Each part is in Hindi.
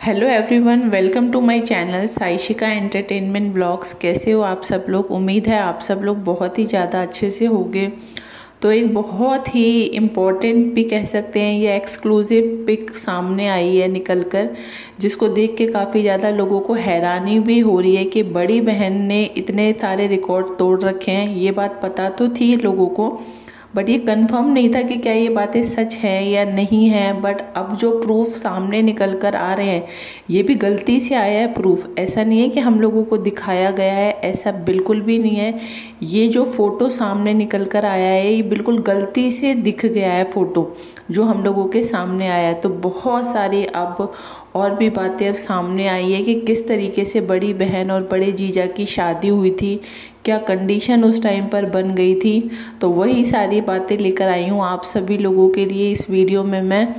Hello everyone, welcome to my channel Saishika entertainment vlogs. कैसे हो आप सब लोग? उम्मीद है आप सब लोग बहुत ही ज़्यादा अच्छे से होंगे। तो एक बहुत ही इम्पॉर्टेंट पिक कह सकते हैं, ये एक्सक्लूसिव पिक सामने आई है निकल कर, जिसको देख के काफ़ी ज़्यादा लोगों को हैरानी भी हो रही है कि बड़ी बहन ने इतने सारे रिकॉर्ड तोड़ रखे हैं। ये बात पता तो थी लोगों को, बट ये कंफर्म नहीं था कि क्या ये बातें सच हैं या नहीं हैं। बट अब जो प्रूफ सामने निकल कर आ रहे हैं, ये भी गलती से आया है प्रूफ। ऐसा नहीं है कि हम लोगों को दिखाया गया है, ऐसा बिल्कुल भी नहीं है। ये जो फ़ोटो सामने निकल कर आया है, ये बिल्कुल गलती से दिख गया है फ़ोटो जो हम लोगों के सामने आया है। तो बहुत सारी अब और भी बातें अब सामने आई है कि किस तरीके से बड़ी बहन और बड़े जीजा की शादी हुई थी, क्या कंडीशन उस टाइम पर बन गई थी। तो वही सारी बातें लेकर आई हूँ आप सभी लोगों के लिए इस वीडियो में मैं,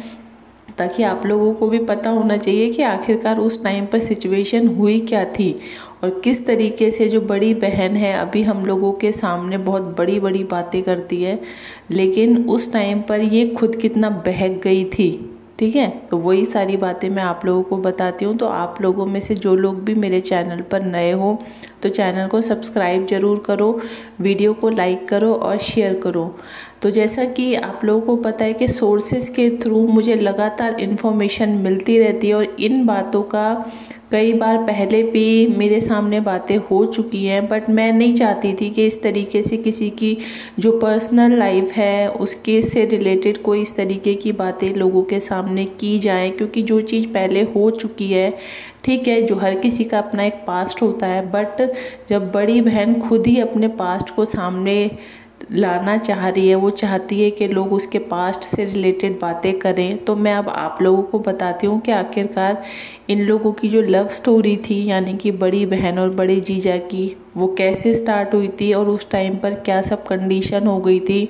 ताकि आप लोगों को भी पता होना चाहिए कि आखिरकार उस टाइम पर सिचुएशन हुई क्या थी और किस तरीके से जो बड़ी बहन है अभी हम लोगों के सामने बहुत बड़ी बड़ी बातें करती है, लेकिन उस टाइम पर ये खुद कितना बहक गई थी। ठीक है, तो वही सारी बातें मैं आप लोगों को बताती हूँ। तो आप लोगों में से जो लोग भी मेरे चैनल पर नए हो तो चैनल को सब्सक्राइब ज़रूर करो, वीडियो को लाइक करो और शेयर करो। तो जैसा कि आप लोगों को पता है कि सोर्सेज के थ्रू मुझे लगातार इन्फॉर्मेशन मिलती रहती है और इन बातों का कई बार पहले भी मेरे सामने बातें हो चुकी हैं, बट मैं नहीं चाहती थी कि इस तरीके से किसी की जो पर्सनल लाइफ है उसके से रिलेटेड कोई इस तरीके की बातें लोगों के सामने की जाए, क्योंकि जो चीज़ पहले हो चुकी है, ठीक है, जो हर किसी का अपना एक पास्ट होता है, बट जब बड़ी बहन खुद ही अपने पास्ट को सामने लाना चाह रही है, वो चाहती है कि लोग उसके पास्ट से रिलेटेड बातें करें, तो मैं अब आप लोगों को बताती हूँ कि आखिरकार इन लोगों की जो लव स्टोरी थी, यानी कि बड़ी बहन और बड़े जीजा की, वो कैसे स्टार्ट हुई थी और उस टाइम पर क्या सब कंडीशन हो गई थी।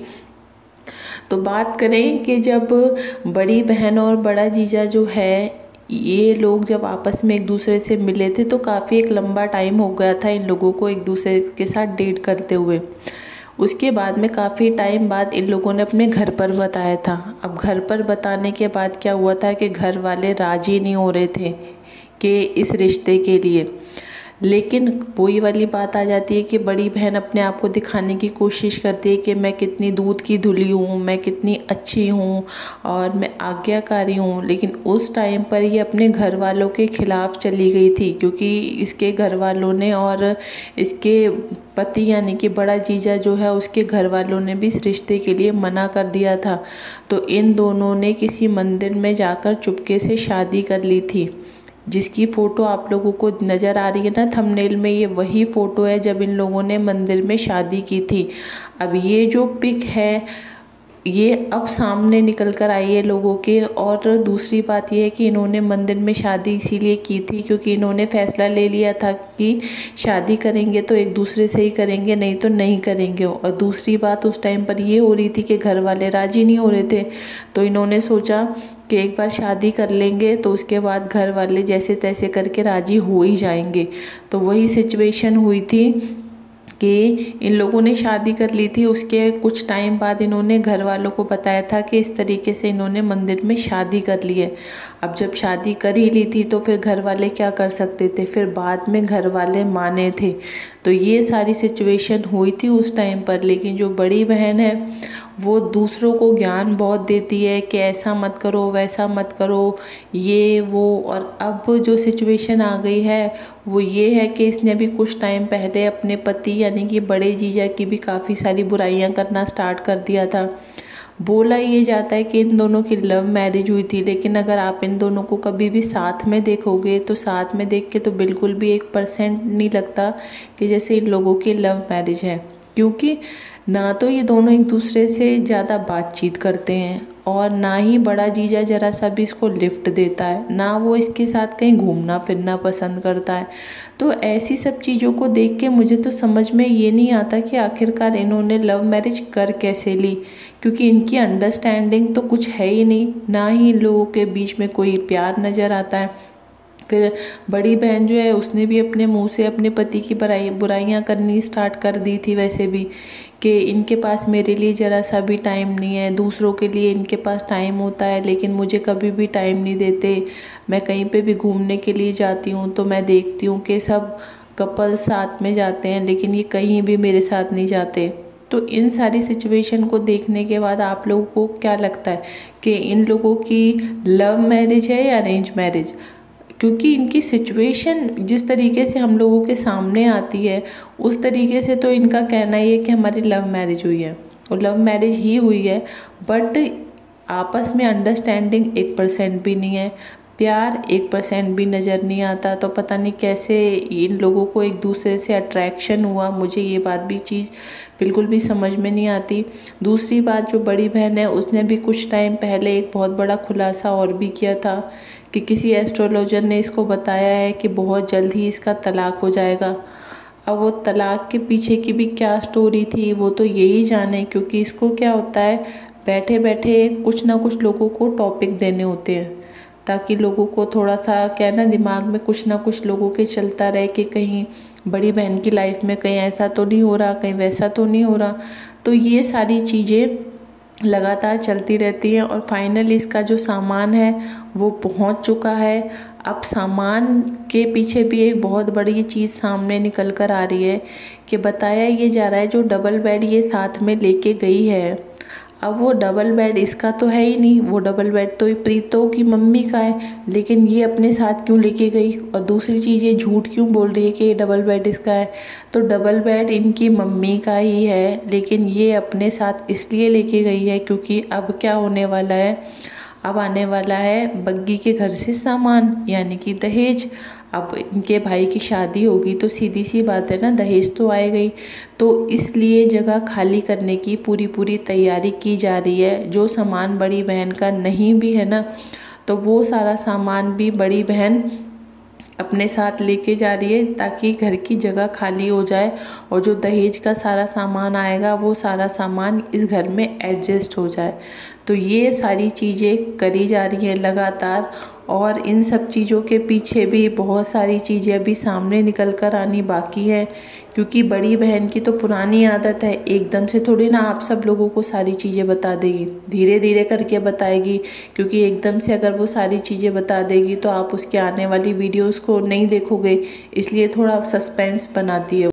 तो बात करें कि जब बड़ी बहन और बड़ा जीजा जो है, ये लोग जब आपस में एक दूसरे से मिले थे तो काफ़ी एक लंबा टाइम हो गया था इन लोगों को एक दूसरे के साथ डेट करते हुए। उसके बाद में काफ़ी टाइम बाद इन लोगों ने अपने घर पर बताया था। अब घर पर बताने के बाद क्या हुआ था कि घर वाले राजी नहीं हो रहे थे कि इस रिश्ते के लिए, लेकिन वही वाली बात आ जाती है कि बड़ी बहन अपने आप को दिखाने की कोशिश करती है कि मैं कितनी दूध की धुली हूँ, मैं कितनी अच्छी हूँ और मैं आज्ञाकारी हूँ। लेकिन उस टाइम पर ये अपने घर वालों के खिलाफ चली गई थी, क्योंकि इसके घर वालों ने और इसके पति यानी कि बड़ा जीजा जो है उसके घर वालों ने भी इस रिश्ते के लिए मना कर दिया था। तो इन दोनों ने किसी मंदिर में जाकर चुपके से शादी कर ली थी, जिसकी फ़ोटो आप लोगों को नज़र आ रही है ना थंबनेल में, ये वही फ़ोटो है जब इन लोगों ने मंदिर में शादी की थी। अब ये जो पिक है ये अब सामने निकल कर आई है लोगों के। और दूसरी बात यह है कि इन्होंने मंदिर में शादी इसीलिए की थी क्योंकि इन्होंने फैसला ले लिया था कि शादी करेंगे तो एक दूसरे से ही करेंगे, नहीं तो नहीं करेंगे। और दूसरी बात उस टाइम पर ये हो रही थी कि घर वाले राजी नहीं हो रहे थे, तो इन्होंने सोचा कि एक बार शादी कर लेंगे तो उसके बाद घर वाले जैसे तैसे करके राजी हो ही जाएंगे। तो वही सिचुएशन हुई थी कि इन लोगों ने शादी कर ली थी। उसके कुछ टाइम बाद इन्होंने घर वालों को बताया था कि इस तरीके से इन्होंने मंदिर में शादी कर ली है। अब जब शादी कर ही ली थी तो फिर घर वाले क्या कर सकते थे, फिर बाद में घर वाले माने थे। तो ये सारी सिचुएशन हुई थी उस टाइम पर। लेकिन जो बड़ी बहन है वो दूसरों को ज्ञान बहुत देती है कि ऐसा मत करो, वैसा मत करो, ये वो। और अब जो सिचुएशन आ गई है वो ये है कि इसने अभी कुछ टाइम पहले अपने पति यानी कि बड़े जीजा की भी काफ़ी सारी बुराइयां करना स्टार्ट कर दिया था। बोला ये जाता है कि इन दोनों की लव मैरिज हुई थी, लेकिन अगर आप इन दोनों को कभी भी साथ में देखोगे तो साथ में देख के तो बिल्कुल भी 1% नहीं लगता कि जैसे इन लोगों की लव मैरिज है। क्योंकि ना तो ये दोनों एक दूसरे से ज़्यादा बातचीत करते हैं और ना ही बड़ा जीजा ज़रा सा भी इसको लिफ्ट देता है, ना वो इसके साथ कहीं घूमना फिरना पसंद करता है। तो ऐसी सब चीज़ों को देख के मुझे तो समझ में ये नहीं आता कि आखिरकार इन्होंने लव मैरिज कर कैसे ली, क्योंकि इनकी अंडरस्टैंडिंग तो कुछ है ही नहीं, ना ही इन लोगों के बीच में कोई प्यार नज़र आता है। फिर बड़ी बहन जो है उसने भी अपने मुंह से अपने पति की बुराइयां करनी स्टार्ट कर दी थी वैसे भी, कि इनके पास मेरे लिए ज़रा सा भी टाइम नहीं है, दूसरों के लिए इनके पास टाइम होता है लेकिन मुझे कभी भी टाइम नहीं देते। मैं कहीं पे भी घूमने के लिए जाती हूँ तो मैं देखती हूँ कि सब कपल्स साथ में जाते हैं लेकिन ये कहीं भी मेरे साथ नहीं जाते। तो इन सारी सिचुएशन को देखने के बाद आप लोगों को क्या लगता है कि इन लोगों की लव मैरिज है या अरेंज मैरिज? क्योंकि इनकी सिचुएशन जिस तरीके से हम लोगों के सामने आती है उस तरीके से तो इनका कहना ही है कि हमारी लव मैरिज हुई है, और लव मैरिज ही हुई है, बट आपस में अंडरस्टैंडिंग 1% भी नहीं है, प्यार 1% भी नज़र नहीं आता। तो पता नहीं कैसे इन लोगों को एक दूसरे से अट्रैक्शन हुआ, मुझे ये बात भी चीज़ बिल्कुल भी समझ में नहीं आती। दूसरी बात, जो बड़ी बहन है उसने भी कुछ टाइम पहले एक बहुत बड़ा खुलासा और भी किया था कि किसी एस्ट्रोलॉजर ने इसको बताया है कि बहुत जल्द ही इसका तलाक हो जाएगा। अब वो तलाक के पीछे की भी क्या स्टोरी थी वो तो यही जाने, क्योंकि इसको क्या होता है, बैठे बैठे कुछ ना कुछ लोगों को टॉपिक देने होते हैं ताकि लोगों को थोड़ा सा क्या ना दिमाग में कुछ ना कुछ लोगों के चलता रहे कि कहीं बड़ी बहन की लाइफ में कहीं ऐसा तो नहीं हो रहा, कहीं वैसा तो नहीं हो रहा। तो ये सारी चीज़ें लगातार चलती रहती है और फाइनली इसका जो सामान है वो पहुंच चुका है। अब सामान के पीछे भी एक बहुत बड़ी चीज़ सामने निकल कर आ रही है कि बताया ये जा रहा है जो डबल बेड ये साथ में लेके गई है, अब वो डबल बेड इसका तो है ही नहीं, वो डबल बेड तो प्रीतो की मम्मी का है, लेकिन ये अपने साथ क्यों लेके गई? और दूसरी चीज़, ये झूठ क्यों बोल रही है कि ये डबल बेड इसका है? तो डबल बेड इनकी मम्मी का ही है लेकिन ये अपने साथ इसलिए लेके गई है क्योंकि अब क्या होने वाला है, अब आने वाला है बग्गी के घर से सामान यानी कि दहेज। अब इनके भाई की शादी होगी तो सीधी सी बात है ना, दहेज तो आएगा ही। तो इसलिए जगह खाली करने की पूरी पूरी तैयारी की जा रही है। जो सामान बड़ी बहन का नहीं भी है ना, तो वो सारा सामान भी बड़ी बहन अपने साथ लेके जा रही है ताकि घर की जगह खाली हो जाए और जो दहेज का सारा सामान आएगा वो सारा सामान इस घर में एडजस्ट हो जाए। तो ये सारी चीज़ें करी जा रही है लगातार, और इन सब चीज़ों के पीछे भी बहुत सारी चीज़ें अभी सामने निकल कर आनी बाकी है, क्योंकि बड़ी बहन की तो पुरानी आदत है, एकदम से थोड़ी ना आप सब लोगों को सारी चीज़ें बता देगी, धीरे धीरे करके बताएगी। क्योंकि एकदम से अगर वो सारी चीज़ें बता देगी तो आप उसके आने वाली वीडियोस को नहीं देखोगे, इसलिए थोड़ा सस्पेंस बनाती है।